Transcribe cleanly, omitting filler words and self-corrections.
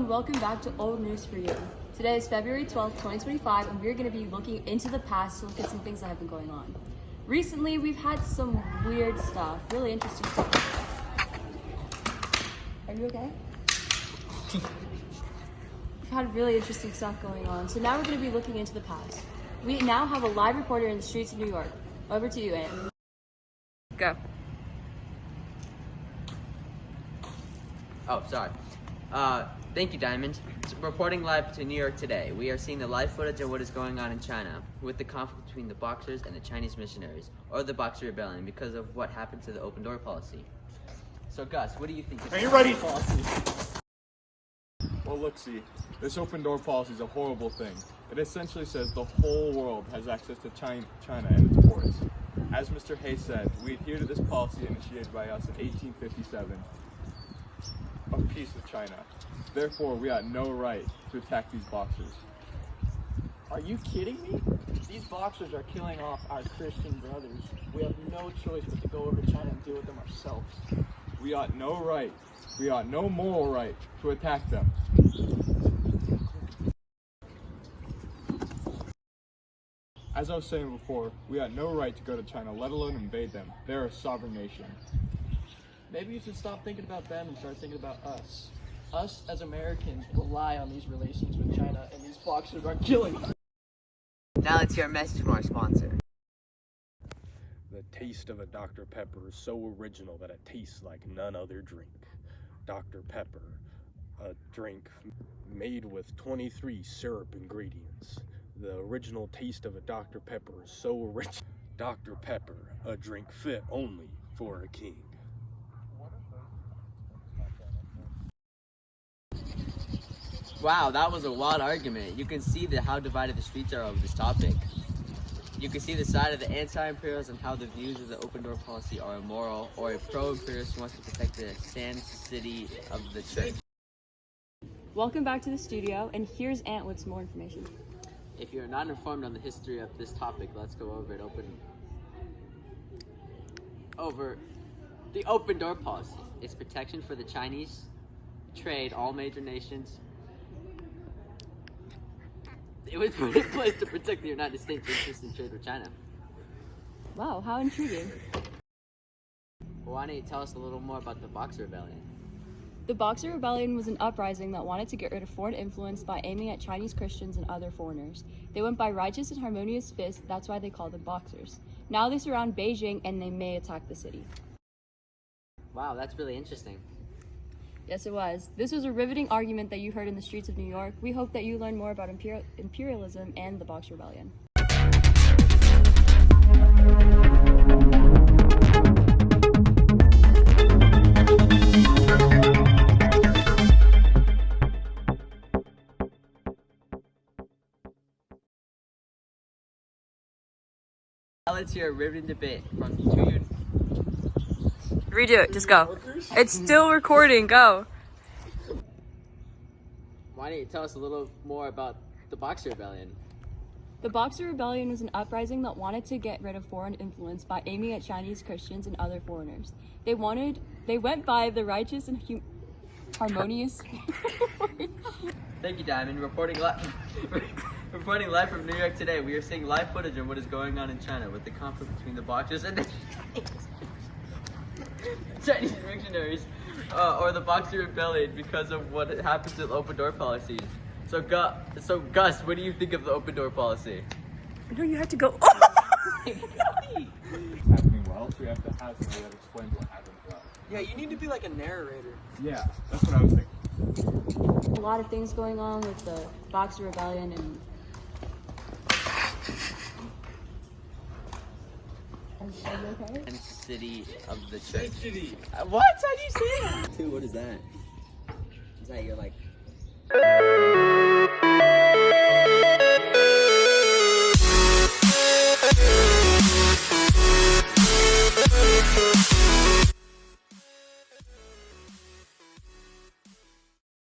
and welcome back to Old News for You. Today is February 12th, 2025, and we're going to be looking into the past to look at some things that have been going on. Recently, we've had some weird stuff, really interesting stuff. Are you okay? We've had really interesting stuff going on, so now we're going to be looking into the past. We now have a live reporter in the streets of New York. Over to you, Ant. Go. Oh, sorry. Thank you, Diamond. Reporting live to New York today. We are seeing the live footage of what is going on in China with the conflict between the Boxers and the Chinese missionaries, or the Boxer Rebellion, because of what happened to the open door policy. So, Gus, what do you think? Are you ready? Well, look, see, this open door policy is a horrible thing. It essentially says the whole world has access to China and its ports. As Mr. Hayes said, we adhere to this policy initiated by us in 1857 of peace with China. Therefore, we have no right to attack these Boxers. Are you kidding me? These Boxers are killing off our Christian brothers. We have no choice but to go over to China and deal with them ourselves. We ought no moral right to attack them. As I was saying before, we had no right to go to China, let alone invade them. They're a sovereign nation. Maybe you should stop thinking about them and start thinking about us. Us as Americans rely on these relations with China, and these Boxers are killing us. Now let's hear a message from our sponsor. The taste of a Dr. Pepper is so original that it tastes like none other drink. Dr. Pepper, a drink made with 23 syrup ingredients. The original taste of a Dr. Pepper is so rich. Dr. Pepper, a drink fit only for a king. Wow, that was a wild argument. You can see how divided the streets are over this topic. You can see the side of the anti-imperialists and how the views of the open door policy are immoral, or a pro-imperialist who wants to protect the sand city of the church. Welcome back to the studio, and here's Ant with some more information. If you're not informed on the history of this topic, let's go over it. Over the open door policy. It's protection for the Chinese trade, all major nations. It was put in place to protect the United States' interest in trade with China. Wow, how intriguing. Well, why don't you tell us a little more about the Boxer Rebellion? The Boxer Rebellion was an uprising that wanted to get rid of foreign influence by aiming at Chinese Christians and other foreigners. They went by righteous and harmonious fists, that's why they called them Boxers. Now they surround Beijing and they may attack the city. Wow, that's really interesting. Yes, it was. This was a riveting argument that you heard in the streets of New York. We hope that you learn more about imperialism and the Boxer Rebellion. Now let's hear a riveting debate from two. Redo it, just go. It's still recording, go. Why don't you tell us a little more about the Boxer Rebellion? The Boxer Rebellion was an uprising that wanted to get rid of foreign influence by aiming at Chinese Christians and other foreigners. They went by the righteous and harmonious. Thank you, Diamond. Reporting live from New York today. We are seeing live footage of what is going on in China with the conflict between the Boxers and the Chinese missionaries, or the Boxer Rebellion, because of what happened to the open door policies. So Gus, what do you think of the open door policy? No, you have to go. Happening well, so we have to have somebody that explains what happened well. Yeah, you need to be like a narrator. Yeah, that's what I was thinking. A lot of things going on with the Boxer Rebellion and okay? And city of the church. City. What? How do you say that? Dude, what is that? Is that your